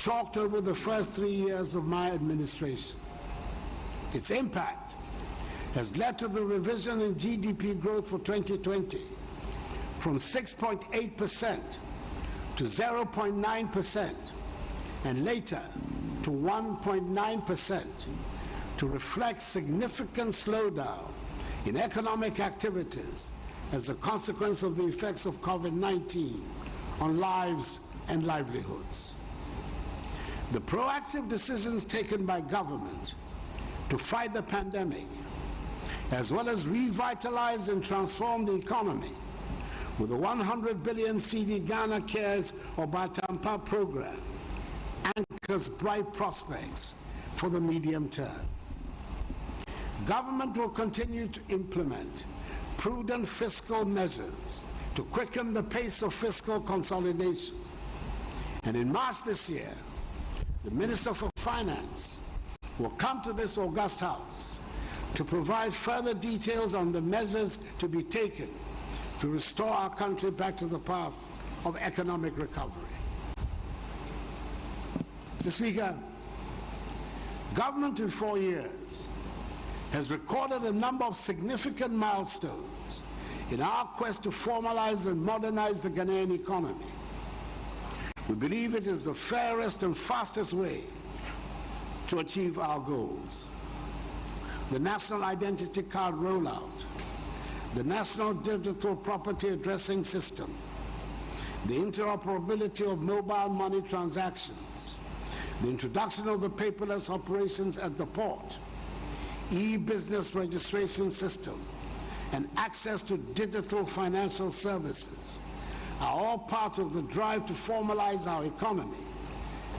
chalked over the first 3 years of my administration. Its impact has led to the revision in GDP growth for 2020 from 6.8% to 0.9% and later to 1.9% to reflect significant slowdown in economic activities as a consequence of the effects of COVID-19 on lives and livelihoods. The proactive decisions taken by government to fight the pandemic, as well as revitalize and transform the economy with the 100 billion cedi Ghana Cares or Batampa program, anchors bright prospects for the medium term. Government will continue to implement prudent fiscal measures to quicken the pace of fiscal consolidation. And in March this year, the Minister for Finance will come to this august house to provide further details on the measures to be taken to restore our country back to the path of economic recovery. Mr. Speaker, government in 4 years has recorded a number of significant milestones in our quest to formalize and modernize the Ghanaian economy. We believe it is the fairest and fastest way to achieve our goals. The National Identity Card rollout, the National Digital Property Addressing System, the interoperability of mobile money transactions, the introduction of the paperless operations at the port, e-business registration system, and access to digital financial services are all part of the drive to formalize our economy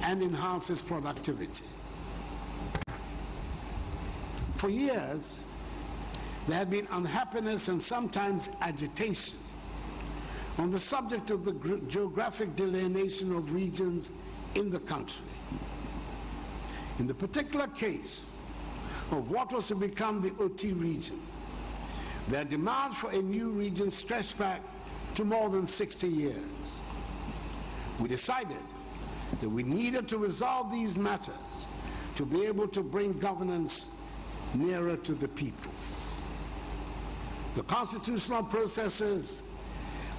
and enhance its productivity. For years, there had been unhappiness and sometimes agitation on the subject of the geographic delineation of regions in the country. In the particular case of what was to become the OT region, their demand for a new region stretched back to more than 60 years. We decided that we needed to resolve these matters to be able to bring governance nearer to the people. The constitutional processes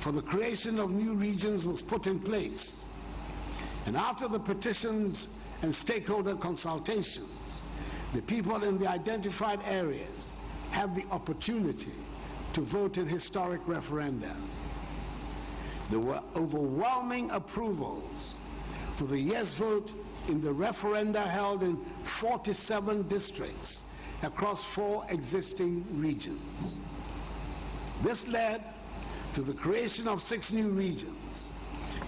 for the creation of new regions was put in place, and after the petitions and stakeholder consultations, the people in the identified areas have the opportunity to vote in historic referenda. There were overwhelming approvals for the yes vote in the referenda held in 47 districts across 4 existing regions. This led to the creation of 6 new regions,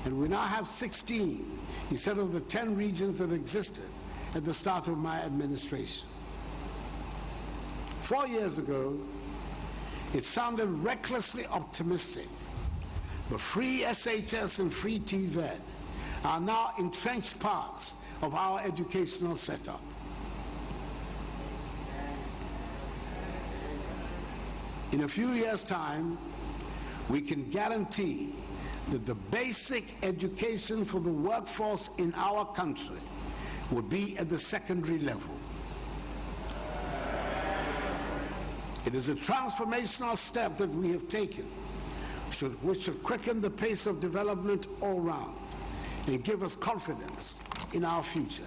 and we now have 16 instead of the 10 regions that existed at the start of my administration. 4 years ago, it sounded recklessly optimistic, but free SHS and free TVET are now entrenched parts of our educational setup. In a few years' time, we can guarantee that the basic education for the workforce in our country will be at the secondary level. It is a transformational step that we have taken, which should quicken the pace of development all round and give us confidence in our future.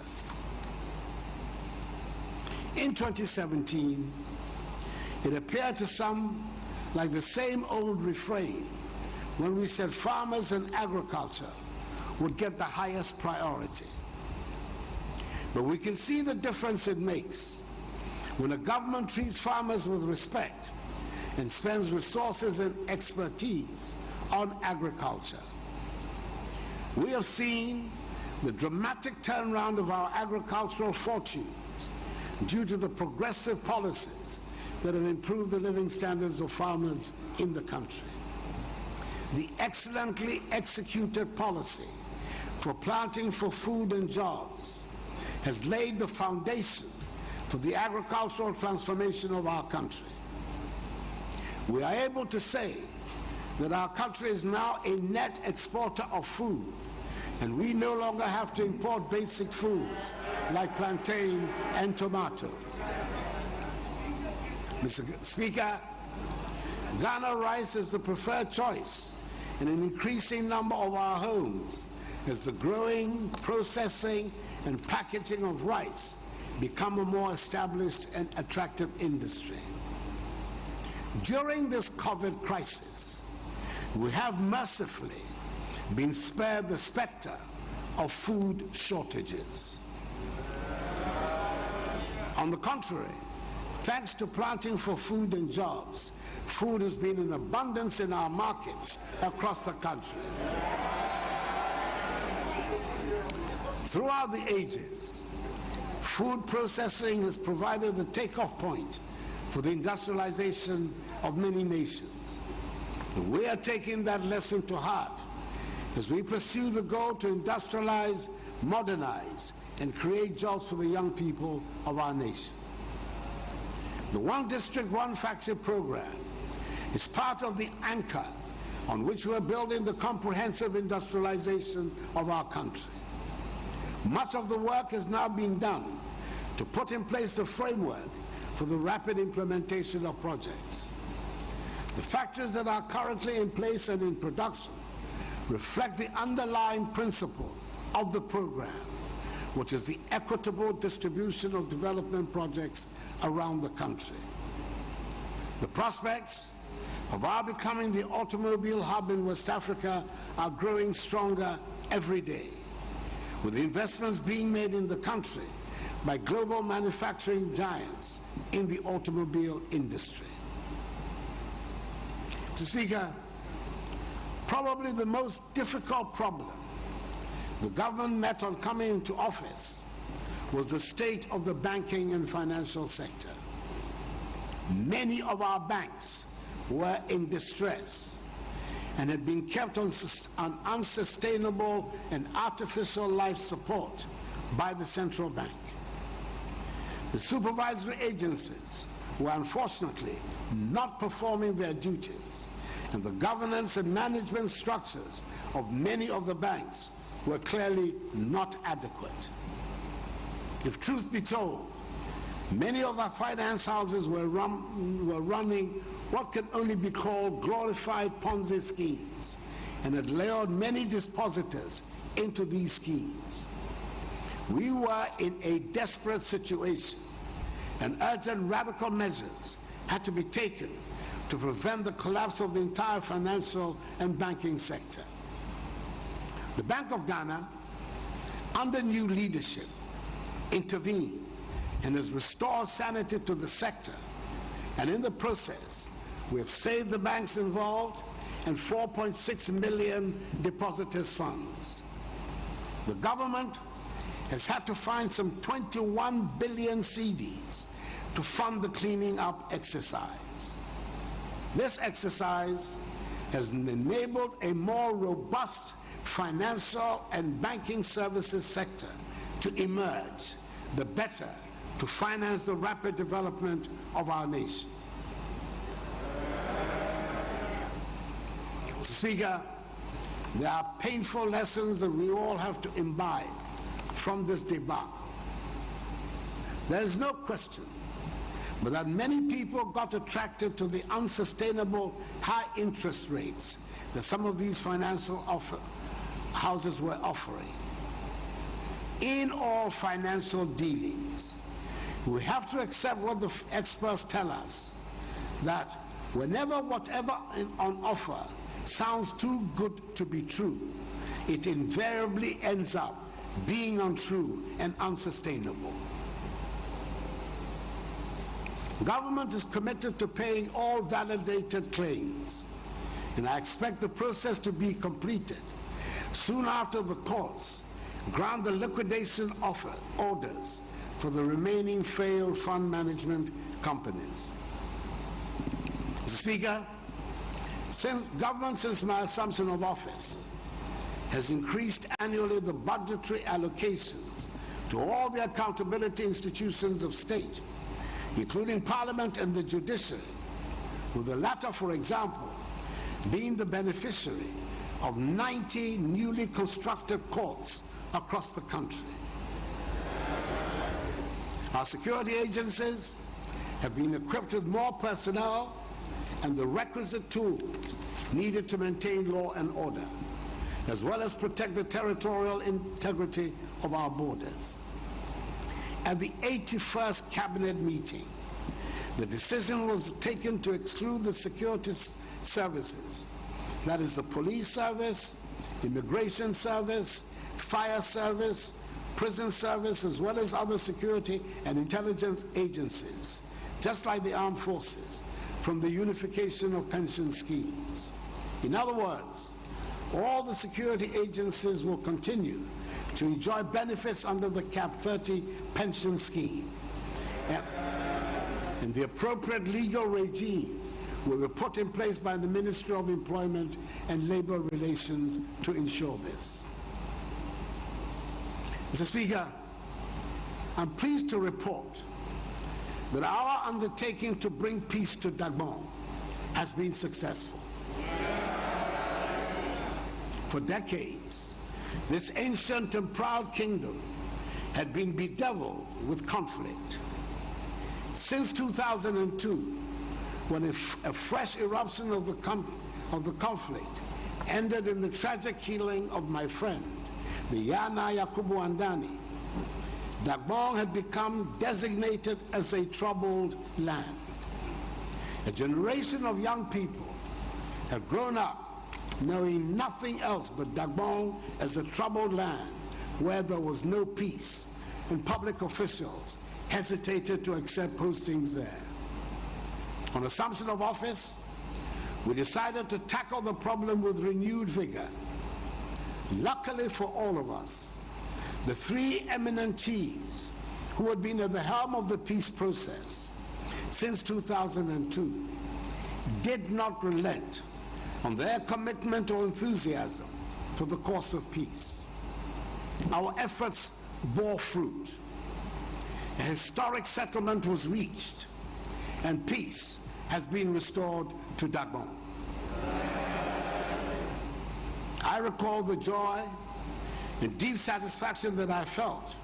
In 2017, it appeared to some like the same old refrain when we said farmers and agriculture would get the highest priority. But we can see the difference it makes when a government treats farmers with respect and spends resources and expertise on agriculture. We have seen the dramatic turnaround of our agricultural fortunes due to the progressive policies that have improved the living standards of farmers in the country. The excellently executed policy for planting for food and jobs has laid the foundation for the agricultural transformation of our country. We are able to say that our country is now a net exporter of food and we no longer have to import basic foods like plantain and tomatoes. Mr. Speaker, Ghana rice is the preferred choice in an increasing number of our homes as the growing, processing, and packaging of rice become a more established and attractive industry. During this COVID crisis, we have mercifully been spared the specter of food shortages. On the contrary, thanks to Planting for Food and Jobs, food has been in abundance in our markets across the country. Throughout the ages, food processing has provided the takeoff point for the industrialization of many nations. And we are taking that lesson to heart as we pursue the goal to industrialize, modernize, and create jobs for the young people of our nation. The One District, One Factory program is part of the anchor on which we are building the comprehensive industrialization of our country. Much of the work has now been done to put in place the framework for the rapid implementation of projects. The factories that are currently in place and in production reflect the underlying principle of the program, which is the equitable distribution of development projects around the country. The prospects of our becoming the automobile hub in West Africa are growing stronger every day, with investments being made in the country by global manufacturing giants in the automobile industry. Mr. Speaker, probably the most difficult problem the government met on coming into office was the state of the banking and financial sector. Many of our banks were in distress and had been kept on unsustainable and artificial life support by the central bank. The supervisory agencies were unfortunately not performing their duties, and the governance and management structures of many of the banks were clearly not adequate. If truth be told, many of our finance houses were running what can only be called glorified Ponzi schemes and had lured many depositors into these schemes. We were in a desperate situation, and urgent radical measures had to be taken to prevent the collapse of the entire financial and banking sector. The Bank of Ghana, under new leadership, intervened and has restored sanity to the sector, and in the process, we have saved the banks involved and 4.6 million depositors' funds. The government has had to find some 21 billion cedis to fund the cleaning up exercise. This exercise has enabled a more robust financial and banking services sector to emerge, the better to finance the rapid development of our nation. Mr. Speaker, there are painful lessons that we all have to imbibe from this debacle. There is no question but that many people got attracted to the unsustainable high interest rates that some of these financial houses were offering. In all financial dealings, we have to accept what the experts tell us, that whenever whatever on offer sounds too good to be true, it invariably ends up being untrue and unsustainable. Government is committed to paying all validated claims, and I expect the process to be completed soon after the courts grant the liquidation orders for the remaining failed fund management companies. Mr. Speaker, since my assumption of office, has increased annually the budgetary allocations to all the accountability institutions of state, including Parliament and the judiciary, with the latter, for example, being the beneficiary of 90 newly constructed courts across the country. Our security agencies have been equipped with more personnel and the requisite tools needed to maintain law and order, as well as protect the territorial integrity of our borders. At the 81st Cabinet meeting, the decision was taken to exclude the security services, that is the police service, immigration service, fire service, prison service, as well as other security and intelligence agencies, just like the armed forces, from the unification of pension schemes. In other words, all the security agencies will continue to enjoy benefits under the CAP 30 pension scheme. And the appropriate legal regime will be put in place by the Ministry of Employment and Labor Relations to ensure this. Mr. Speaker, I'm pleased to report that our undertaking to bring peace to Dagbon has been successful. For decades, this ancient and proud kingdom had been bedeviled with conflict. Since 2002, when a fresh eruption of the conflict ended in the tragic killing of my friend, the Yana Yakubu Andani, Dagbon had become designated as a troubled land. A generation of young people have grown up knowing nothing else but Dagbon as a troubled land where there was no peace, and public officials hesitated to accept postings there. On assumption of office, we decided to tackle the problem with renewed vigor. Luckily for all of us, the three eminent chiefs who had been at the helm of the peace process since 2002 did not relent on their commitment or enthusiasm for the cause of peace. Our efforts bore fruit. A historic settlement was reached, and peace has been restored to Dagbon. I recall the joy and deep satisfaction that I felt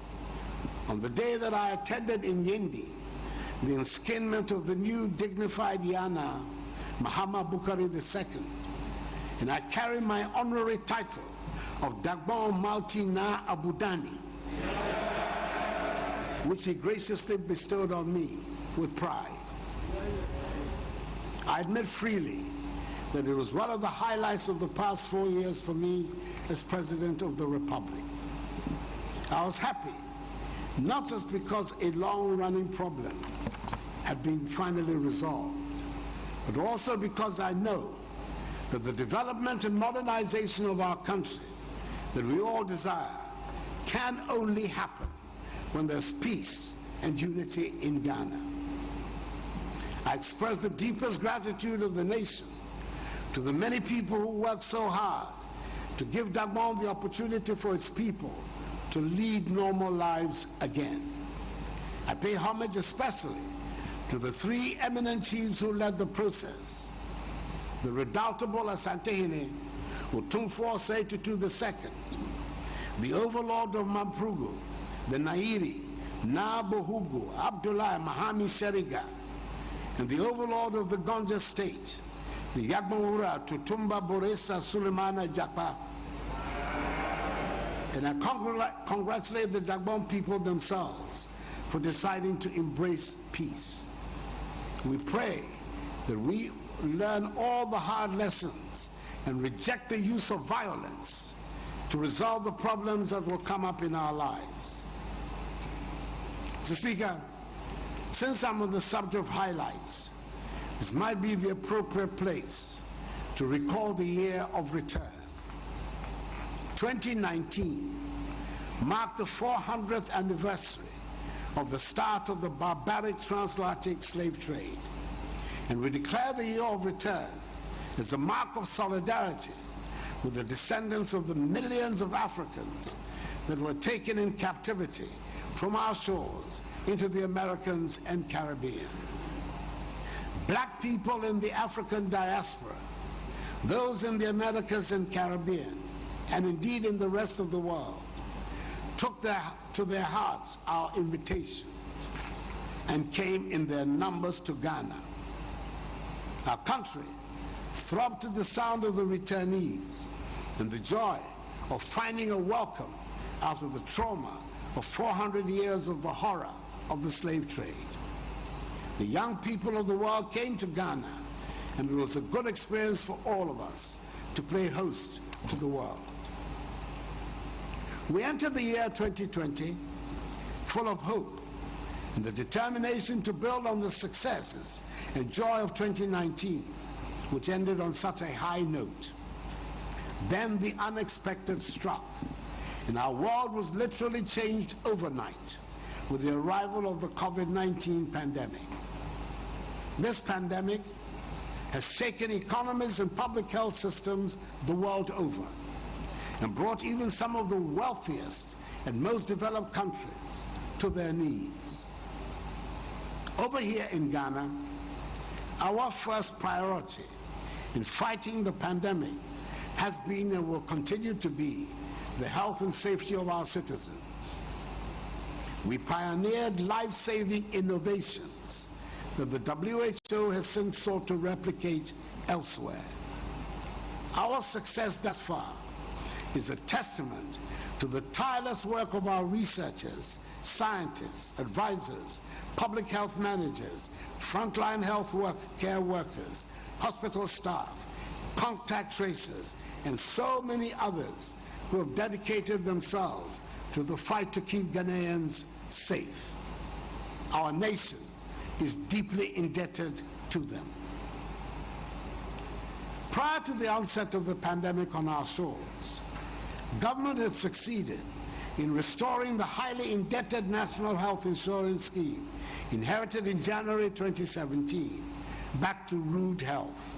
on the day that I attended in Yindi the inskinment of the new dignified Yana, Muhammad Bukhari II, and I carry my honorary title of Dagbon Malti Na Abudani, which he graciously bestowed on me with pride. I admit freely that it was one of the highlights of the past 4 years for me as President of the Republic. I was happy, not just because a long-running problem had been finally resolved, but also because I know that the development and modernization of our country that we all desire can only happen when there's peace and unity in Ghana. I express the deepest gratitude of the nation to the many people who worked so hard to give Dagbon the opportunity for its people to lead normal lives again. I pay homage especially to the three eminent chiefs who led the process: the redoubtable Asantehene Otumfuo Osei Tutu II, the overlord of Mamprugu, the Nairi, Na Bohugu, Abdullah Mahami Sheriga, and the overlord of the Gonja state, the Yagbonwura Tutumba Boresa Sulemana Japa. And I congratulate the Dagbon people themselves for deciding to embrace peace. We pray that we learn all the hard lessons and reject the use of violence to resolve the problems that will come up in our lives. Mr. Speaker, since I'm on the subject of highlights, this might be the appropriate place to recall the year of return. 2019 marked the 400th anniversary of the start of the barbaric transatlantic slave trade, and we declare the year of return as a mark of solidarity with the descendants of the millions of Africans that were taken in captivity from our shores into the Americas and Caribbean. Black people in the African diaspora Those in the Americas and Caribbean, and indeed in the rest of the world, took to their hearts our invitation and came in their numbers to Ghana. Our country throbbed to the sound of the returnees and the joy of finding a welcome after the trauma of 400 years of the horror of the slave trade. The young people of the world came to Ghana, and it was a good experience for all of us to play host to the world. We entered the year 2020 full of hope and the determination to build on the successes and joy of 2019, which ended on such a high note. Then the unexpected struck, and our world was literally changed overnight with the arrival of the COVID-19 pandemic. This pandemic has shaken economies and public health systems the world over and brought even some of the wealthiest and most developed countries to their knees. Over here in Ghana, our first priority in fighting the pandemic has been and will continue to be the health and safety of our citizens. We pioneered life-saving innovations that the WHO has since sought to replicate elsewhere. Our success thus far is a testament to the tireless work of our researchers, scientists, advisors, public health managers, frontline health care workers, hospital staff, contact tracers, and so many others who have dedicated themselves to the fight to keep Ghanaians safe. Our nation is deeply indebted to them. Prior to the onset of the pandemic on our shores, government had succeeded in restoring the highly indebted National Health Insurance Scheme inherited in January 2017 back to rude health.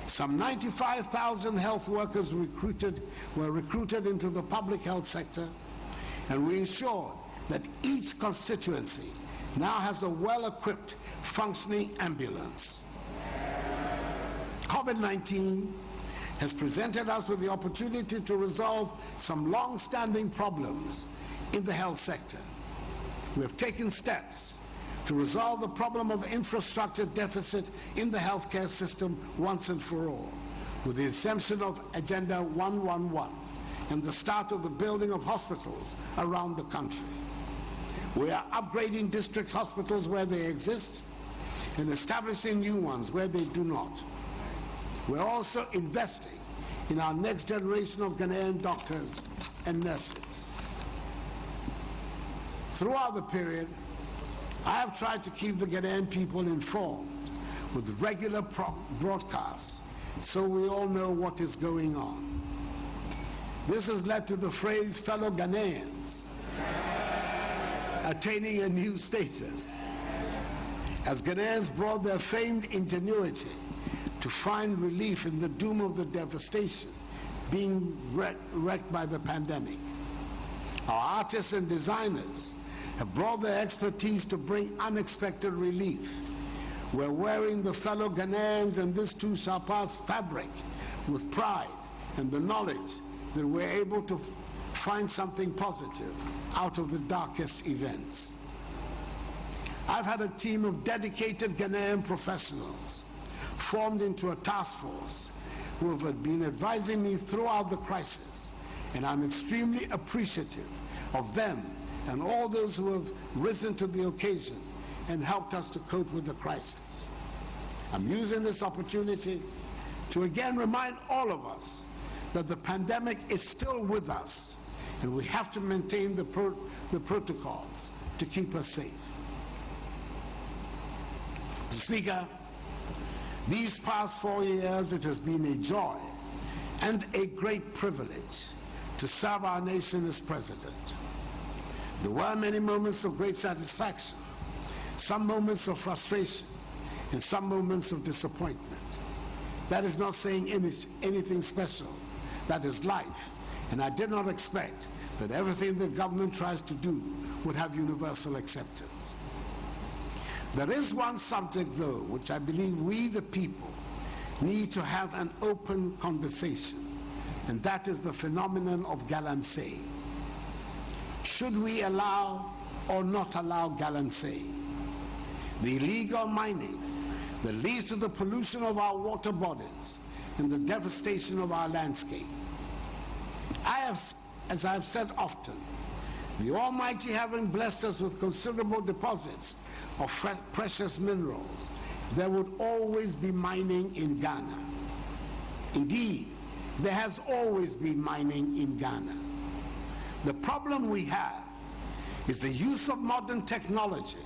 Some 95,000 health workers were recruited into the public health sector, and we ensured that each constituency now has a well-equipped, functioning ambulance. COVID-19 has presented us with the opportunity to resolve some long-standing problems in the health sector. We have taken steps to resolve the problem of infrastructure deficit in the healthcare system once and for all, with the exemption of Agenda 111 and the start of the building of hospitals around the country. We are upgrading district hospitals where they exist and establishing new ones where they do not. We're also investing in our next generation of Ghanaian doctors and nurses. Throughout the period, I have tried to keep the Ghanaian people informed with regular broadcasts so we all know what is going on. This has led to the phrase fellow Ghanaians attaining a new status, as Ghanaians brought their famed ingenuity to find relief in the doom of the devastation being wreaked by the pandemic. Our artists and designers have brought their expertise to bring unexpected relief. We're wearing the fellow Ghanaians and this too shall pass fabric with pride and the knowledge that we're able to find something positive out of the darkest events. I've had a team of dedicated Ghanaian professionals formed into a task force who have been advising me throughout the crisis, and I'm extremely appreciative of them and all those who have risen to the occasion and helped us to cope with the crisis. I'm using this opportunity to again remind all of us that the pandemic is still with us, and we have to maintain the protocols to keep us safe. Mr. Speaker, these past 4 years, it has been a joy and a great privilege to serve our nation as president. There were many moments of great satisfaction, some moments of frustration, and some moments of disappointment. That is not saying anything special. That is life, and I did not expect that everything the government tries to do would have universal acceptance. There is one subject, though, which I believe we, the people, need to have an open conversation, and that is the phenomenon of galamsey. Should we allow or not allow galamsey? The illegal mining that leads to the pollution of our water bodies and the devastation of our landscape. As I have said often, the Almighty having blessed us with considerable deposits of precious minerals, there would always be mining in Ghana. Indeed, there has always been mining in Ghana. The problem we have is the use of modern technology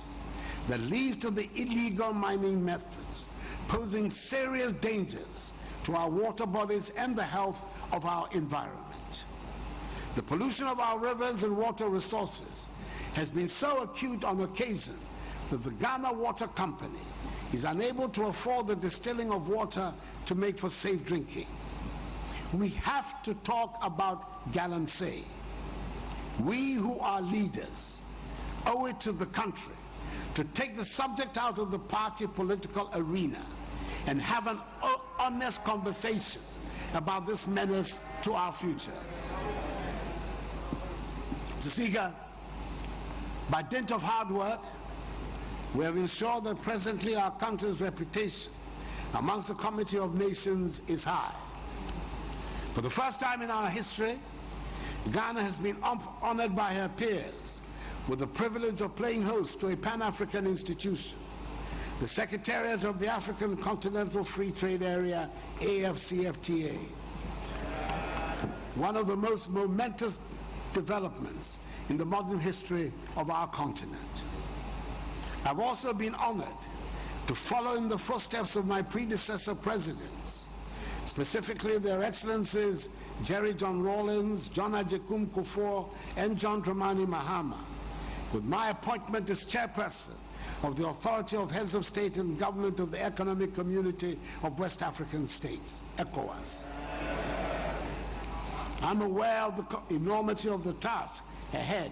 that leads to the illegal mining methods, posing serious dangers to our water bodies and the health of our environment. The pollution of our rivers and water resources has been so acute on occasion that the Ghana Water Company is unable to afford the distilling of water to make for safe drinking. We have to talk about galamsey. We who are leaders owe it to the country to take the subject out of the party political arena and have an honest conversation about this menace to our future. Mr. Speaker, by dint of hard work, we have ensured that presently our country's reputation amongst the Committee of Nations is high. For the first time in our history, Ghana has been honored by her peers with the privilege of playing host to a Pan-African institution, the Secretariat of the African Continental Free Trade Area, AFCFTA, one of the most momentous developments in the modern history of our continent. I've also been honored to follow in the footsteps of my predecessor presidents, specifically their excellencies Jerry John Rawlings, John Agyekum Kufuor, and John Dramani Mahama, with my appointment as chairperson of the Authority of Heads of State and Government of the Economic Community of West African States, ECOWAS. I'm aware of the enormity of the task ahead,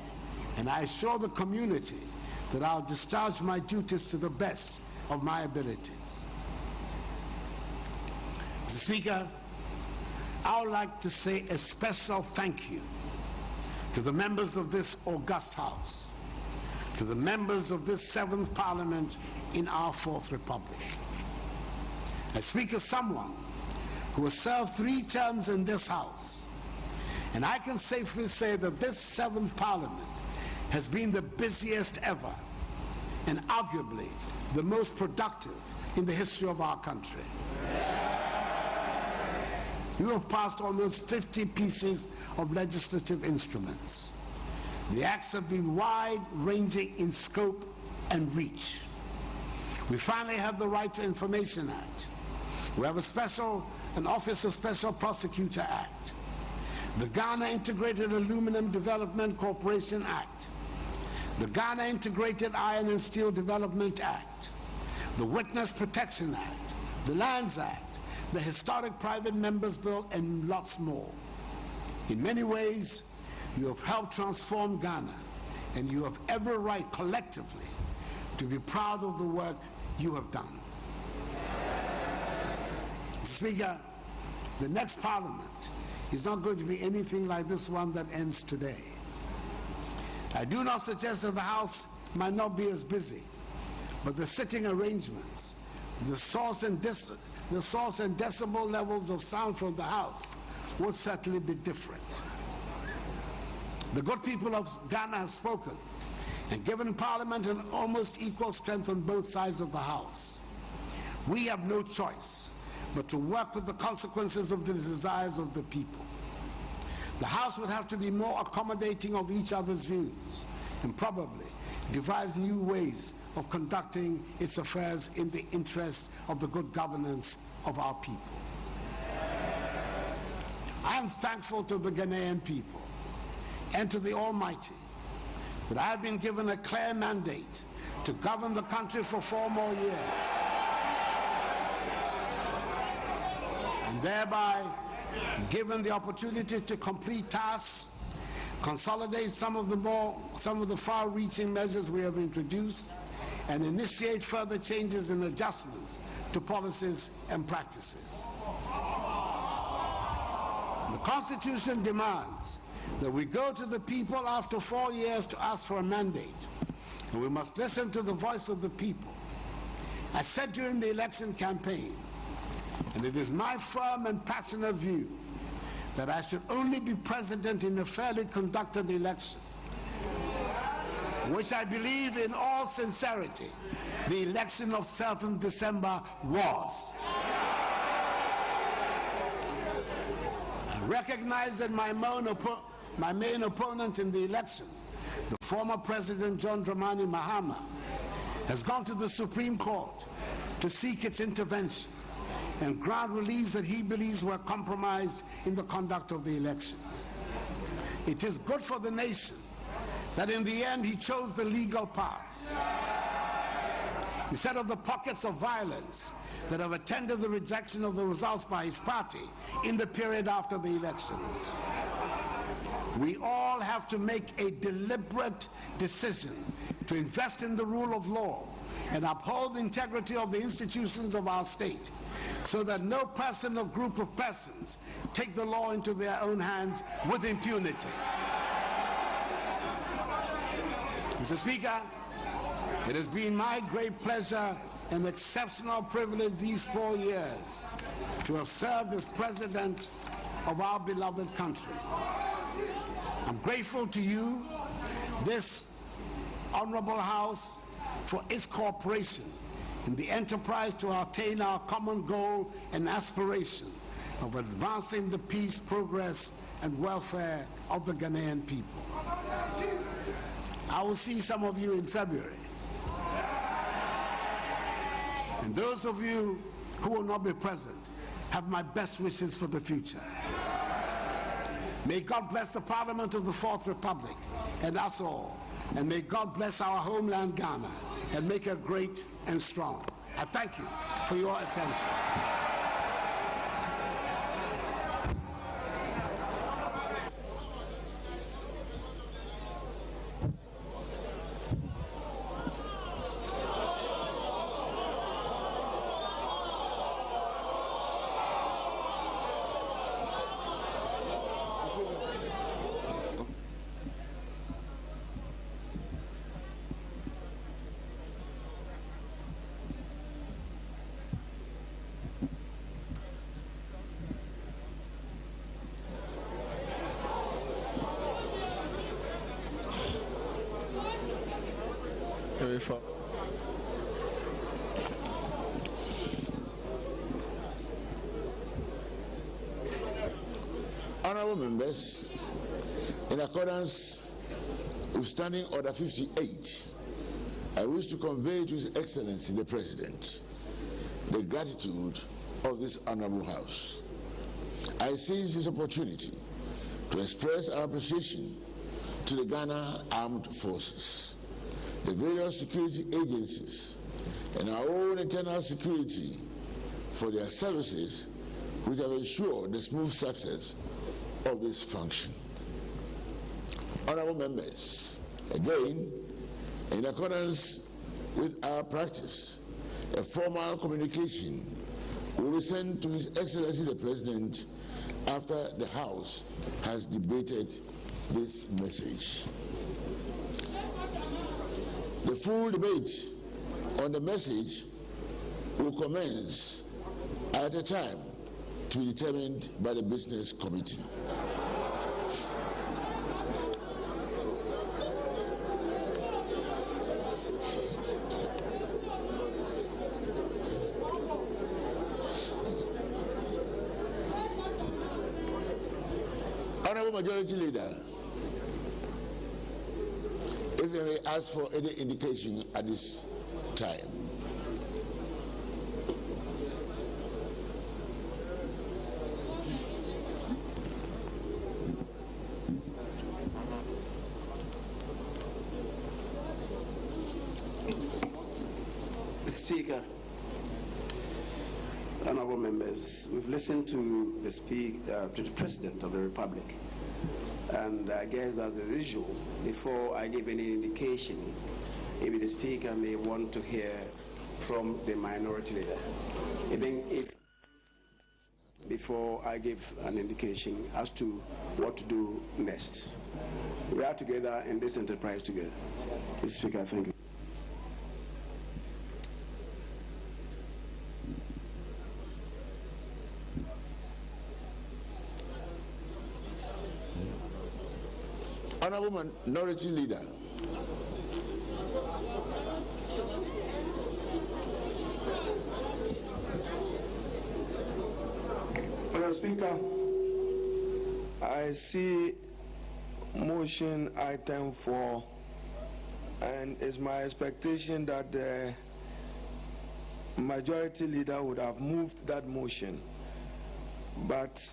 and I assure the community that I'll discharge my duties to the best of my abilities. Mr. Speaker, I would like to say a special thank you to the members of this august House, to the members of this 7th Parliament in our 4th Republic. I speak as someone who has served 3 terms in this House, and I can safely say that this 7th Parliament has been the busiest ever and arguably the most productive in the history of our country. You have passed almost 50 pieces of legislative instruments. The acts have been wide-ranging in scope and reach. We finally have the Right to Information Act. We have an Office of Special Prosecutor Act, the Ghana Integrated Aluminum Development Corporation Act, the Ghana Integrated Iron and Steel Development Act, the Witness Protection Act, the Lands Act, the Historic Private Members Bill, and lots more. In many ways, you have helped transform Ghana, and you have every right collectively to be proud of the work you have done. Mr. Speaker, the next Parliament is not going to be anything like this one that ends today. I do not suggest that the House might not be as busy, but the sitting arrangements, the source and decibel levels of sound from the House would certainly be different. The good people of Ghana have spoken and given Parliament an almost equal strength on both sides of the House. We have no choice but to work with the consequences of the desires of the people. The House would have to be more accommodating of each other's views and probably devise new ways of conducting its affairs in the interest of the good governance of our people. I am thankful to the Ghanaian people and to the Almighty that I have been given a clear mandate to govern the country for 4 more years, and thereby given the opportunity to complete tasks, consolidate some of the far-reaching measures we have introduced, and initiate further changes and adjustments to policies and practices. The Constitution demands that we go to the people after 4 years to ask for a mandate, and we must listen to the voice of the people. I said during the election campaign, and it is my firm and passionate view, that I should only be president in a fairly conducted election, which I believe in all sincerity the election of 7th December was. I recognize that my main opponent in the election, the former President John Dramani Mahama, has gone to the Supreme Court to seek its intervention and grant reliefs that he believes were compromised in the conduct of the elections. It is good for the nation that in the end he chose the legal path, instead of the pockets of violence that have attended the rejection of the results by his party in the period after the elections. We all have to make a deliberate decision to invest in the rule of law and uphold the integrity of the institutions of our state, so that no person or group of persons take the law into their own hands with impunity. Mr. Speaker, it has been my great pleasure and exceptional privilege these 4 years to have served as president of our beloved country. I'm grateful to you, this honorable House, for its cooperation in the enterprise to attain our common goal and aspiration of advancing the peace, progress, and welfare of the Ghanaian people. I will see some of you in February. And those of you who will not be present have my best wishes for the future. May God bless the Parliament of the Fourth Republic and us all. And may God bless our homeland Ghana and make it great and strong. I thank you for your attention. Honorable members, in accordance with Standing Order 58, I wish to convey to His Excellency the President the gratitude of this Honorable House. I seize this opportunity to express our appreciation to the Ghana Armed Forces, the various security agencies, and our own internal security for their services which have ensured the smooth success of this function. Honorable members, again, in accordance with our practice, a formal communication will be sent to His Excellency the President after the House has debated this message. The full debate on the message will commence at a time to be determined by the Business Committee. Honorable Majority Leader, if they may ask for any indication at this time. Speaker, honorable members, we've listened to the President of the Republic, and I guess as is usual, before I give any indication, maybe the Speaker may want to hear from the minority leader. Even if, before I give an indication as to what to do next. We are together in this enterprise together. Mr. Speaker, thank you. Honorable Minority Leader. Mr. Speaker, I see motion item 4, and it's my expectation that the majority leader would have moved that motion, but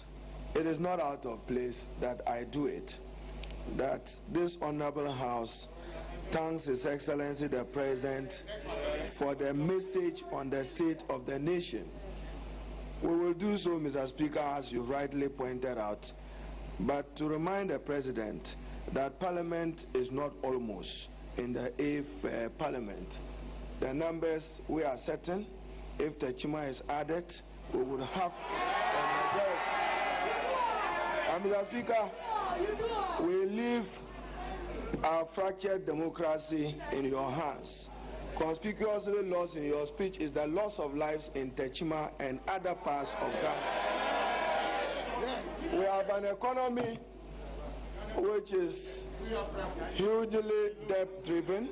it is not out of place that I do it. That this honorable House thanks His Excellency the President for the message on the state of the nation. We will do so, Mr. Speaker, as you rightly pointed out, but to remind the President that Parliament is not almost in the 8th Parliament. The numbers we are certain, if the Chima is added, we would have a majority. And Mr. Speaker, we leave our fractured democracy in your hands. Conspicuously lost in your speech is the loss of lives in Techima and other parts of Ghana. We have an economy which is hugely debt-driven.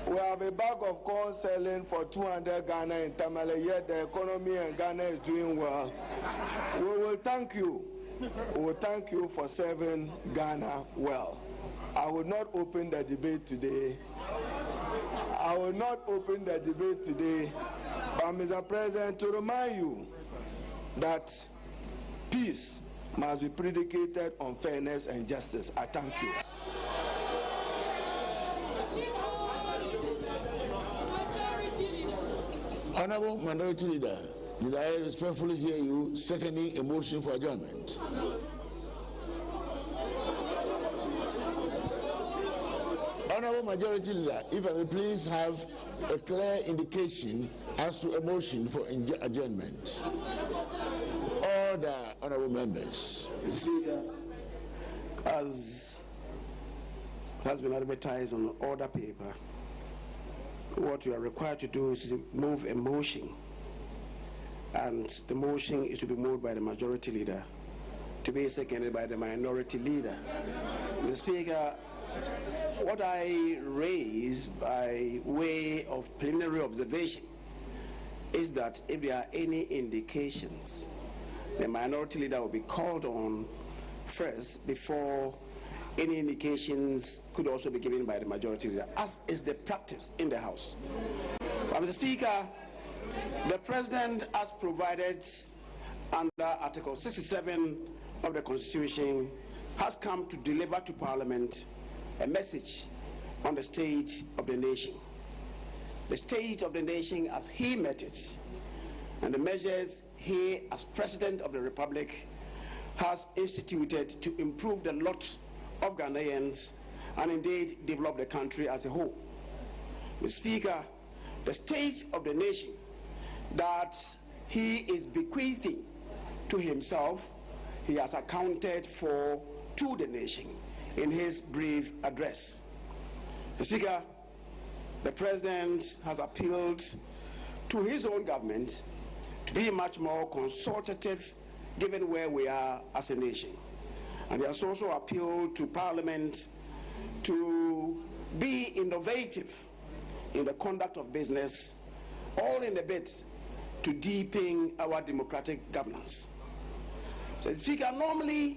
We have a bag of corn selling for 200 Ghana in Tamale, yet the economy in Ghana is doing well. We will thank you. We will thank you for serving Ghana well. I will not open the debate today. I will not open the debate today, but Mr. President, to remind you that peace must be predicated on fairness and justice. I thank you. Honorable Minority Leader, did I respectfully hear you seconding a motion for adjournment? Honorable Majority Leader, if I may please have a clear indication as to a motion for adjournment. Order, honorable members. Speaker, as has been advertised on the order paper, what you are required to do is to move a motion, and the motion is to be moved by the majority leader, to be seconded by the minority leader. Mr. Speaker, what I raise by way of preliminary observation is that if there are any indications, the minority leader will be called on first before any indications could also be given by the majority leader, as is the practice in the House. But Mr. Speaker, the President has provided under Article 67 of the Constitution has come to deliver to Parliament a message on the state of the nation. The state of the nation as he met it, and the measures he, as President of the Republic, has instituted to improve the lot of Ghanaians and indeed develop the country as a whole. Mr. Speaker, the state of the nation that he is bequeathing to himself, he has accounted for to the nation in his brief address. Mr. Speaker, the President has appealed to his own government to be much more consultative given where we are as a nation. And he has also appealed to Parliament to be innovative in the conduct of business, all in a bid to deepen our democratic governance. So, Speaker, normally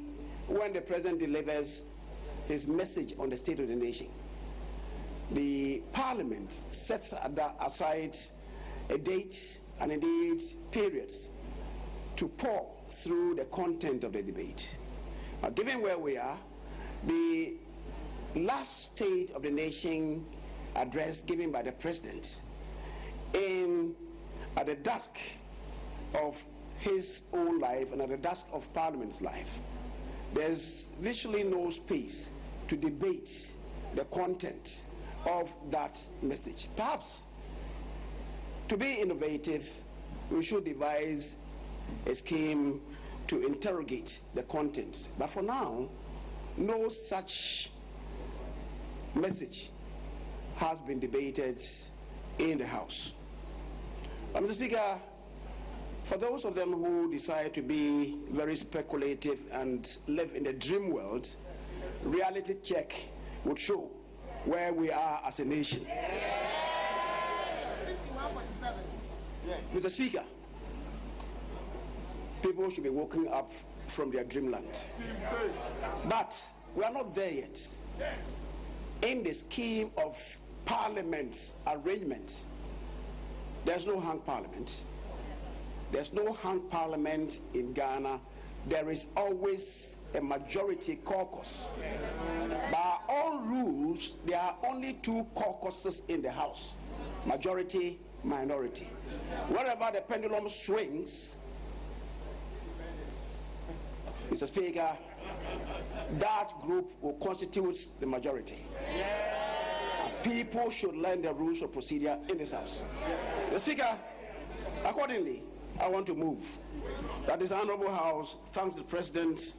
when the President delivers his message on the state of the nation, the Parliament sets aside a date and indeed periods to pore through the content of the debate. Now, given where we are, the last state of the nation address given by the President at the dusk of his own life and at the dusk of Parliament's life, there's virtually no space to debate the content of that message. Perhaps To be innovative, we should devise a scheme to interrogate the content. But for now, no such message has been debated in the House. Mr. Speaker, for those of them who decide to be very speculative and live in a dream world, reality check would show where we are as a nation. Mr. Speaker, people should be woken up from their dreamland. But we are not there yet. In the scheme of parliament arrangement, there's no hung parliament. There's no hung parliament in Ghana. There is always a majority caucus. By our own rules, there are only two caucuses in the House, majority, minority. Wherever the pendulum swings, Mr. Speaker, that group will constitute the majority. People should learn the rules of procedure in this House. Mr. Speaker, accordingly, I want to move that this Honorable House thanks the President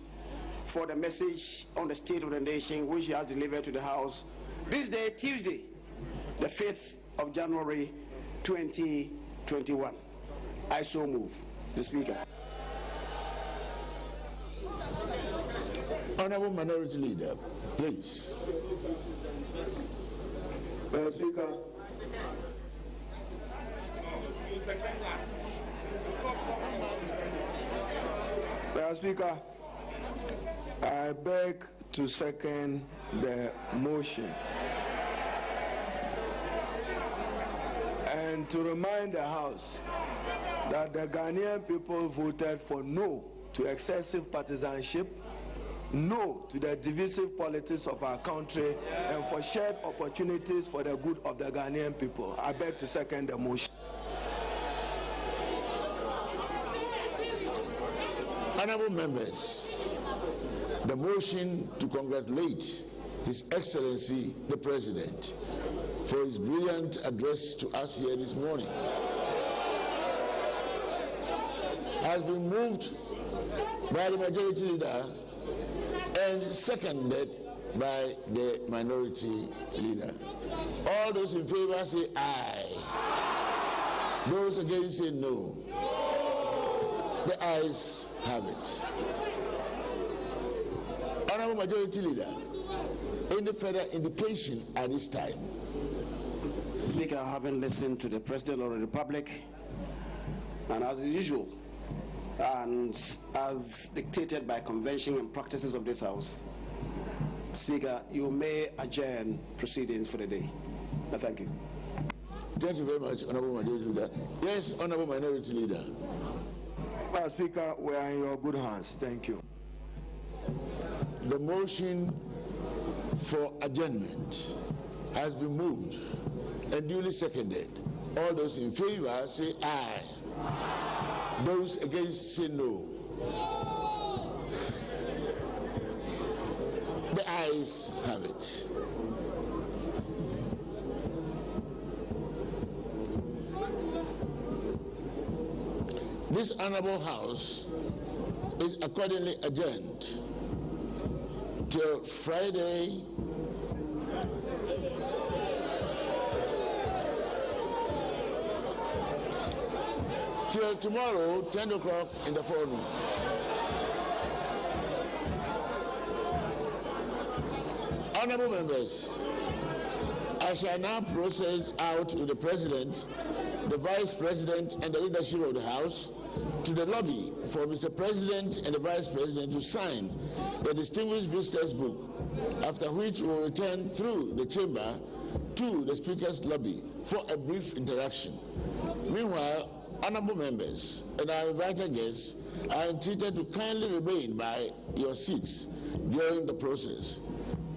for the message on the state of the nation which he has delivered to the House this day, Tuesday, the 5th of January, 2021. I so move. Mr. Speaker. Honorable Minority Leader, please. Mr. Speaker. Mr. Speaker, I beg to second the motion and to remind the House that the Ghanaian people voted for no to excessive partisanship, no to the divisive politics of our country, and for shared opportunities for the good of the Ghanaian people. I beg to second the motion. Honorable members, the motion to congratulate His Excellency the President for his brilliant address to us here this morning has been moved by the Majority Leader and seconded by the Minority Leader. All those in favor say aye. Those against say no. The ayes have it. Honorable Majority Leader, any further indication at this time? Speaker, having listened to the President of the Republic, and as usual, and as dictated by convention and practices of this House, Speaker, you may adjourn proceedings for the day. Thank you. Thank you very much, Honorable Majority Leader. Yes, Honorable Minority Leader. Mr. Speaker, we are in your good hands. Thank you. The motion for adjournment has been moved and duly seconded. All those in favor say aye. Those against say no. The ayes have it. This Honorable House is accordingly adjourned till Friday, till tomorrow, 10 o'clock in the forenoon. Honorable members, I shall now process out with the President, the Vice President, and the leadership of the House to the lobby for Mr. President and the Vice President to sign the Distinguished Visitors Book, after which we will return through the chamber to the Speaker's lobby for a brief interaction. Meanwhile, honorable members and our invited guests are entreated to kindly remain by your seats during the process.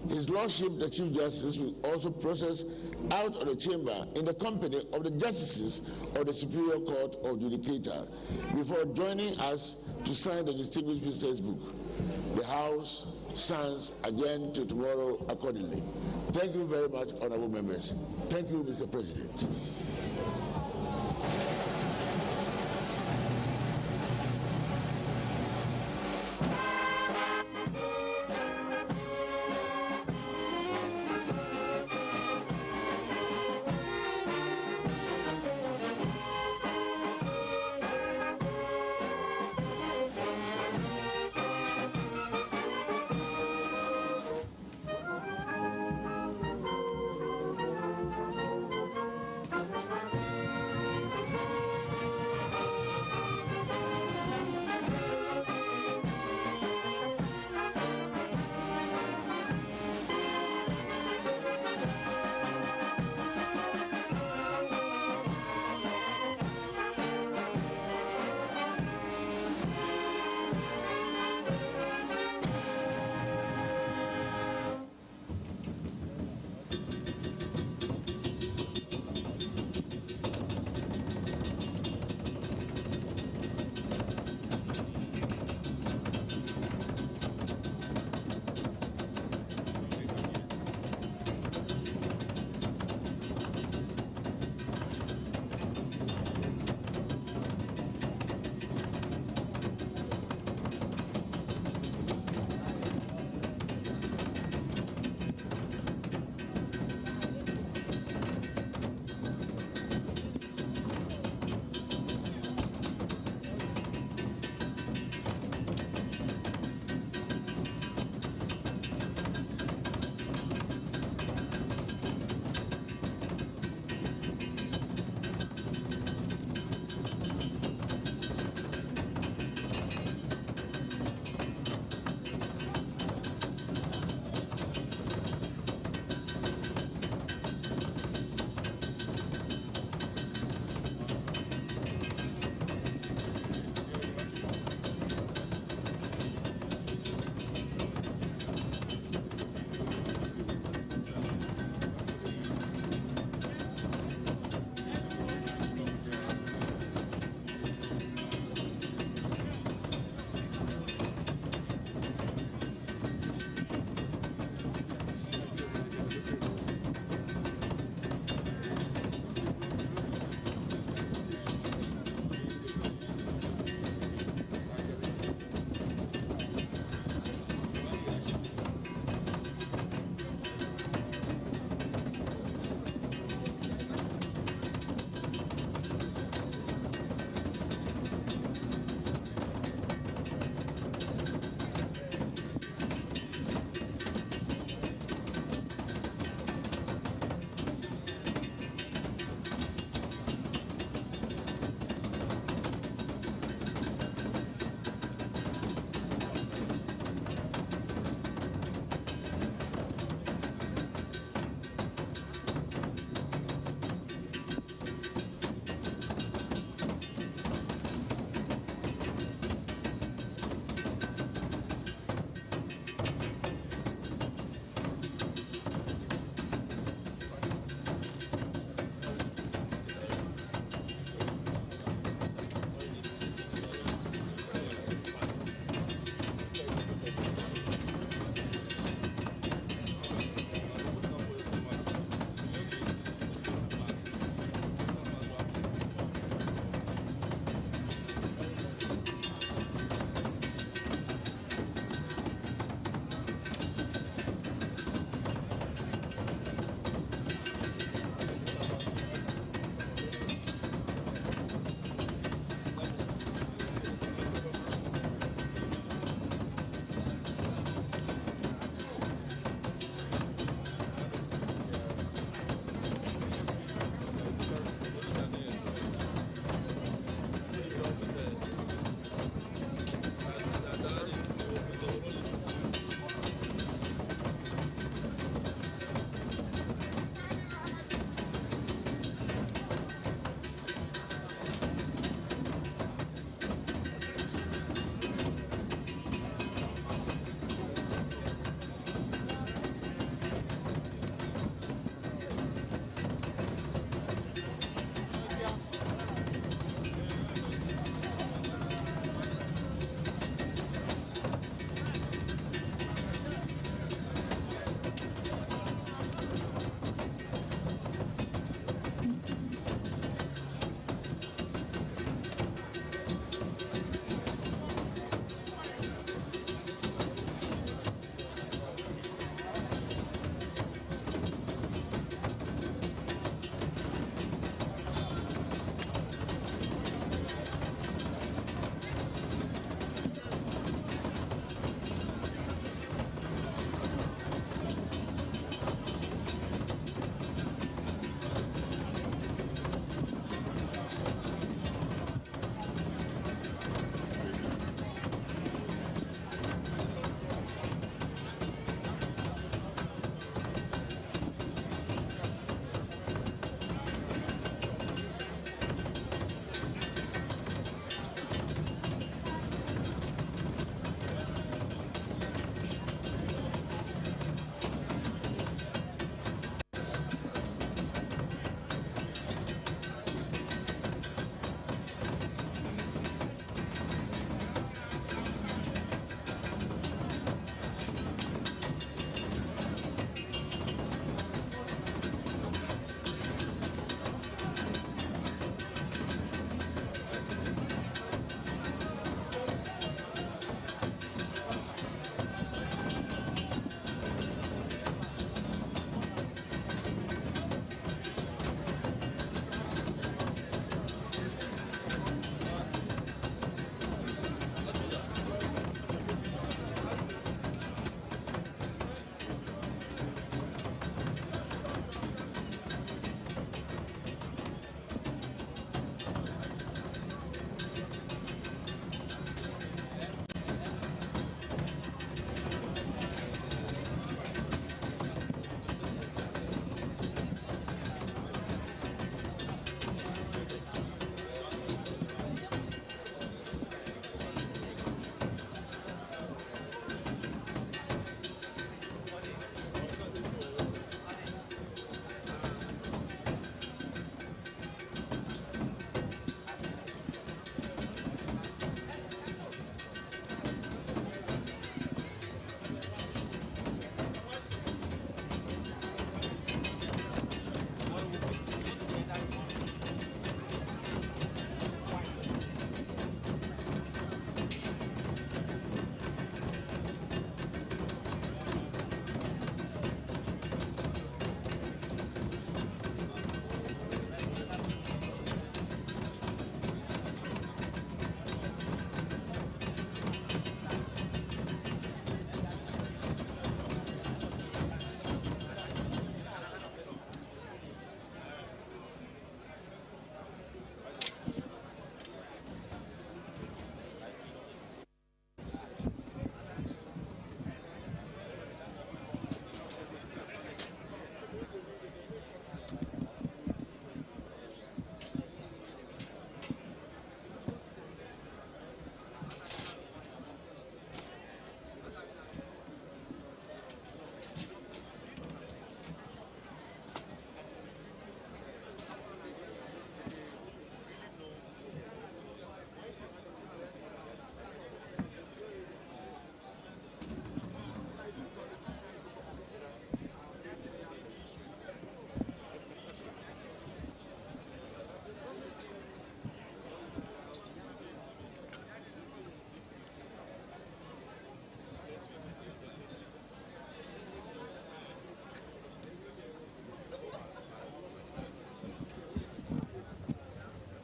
His Lordship, the Chief Justice, will also process out of the chamber in the company of the Justices of the Superior Court of Judicature before joining us to sign the Distinguished Visitors Book. The House stands adjourned to tomorrow accordingly. Thank you very much, honorable members. Thank you, Mr. President.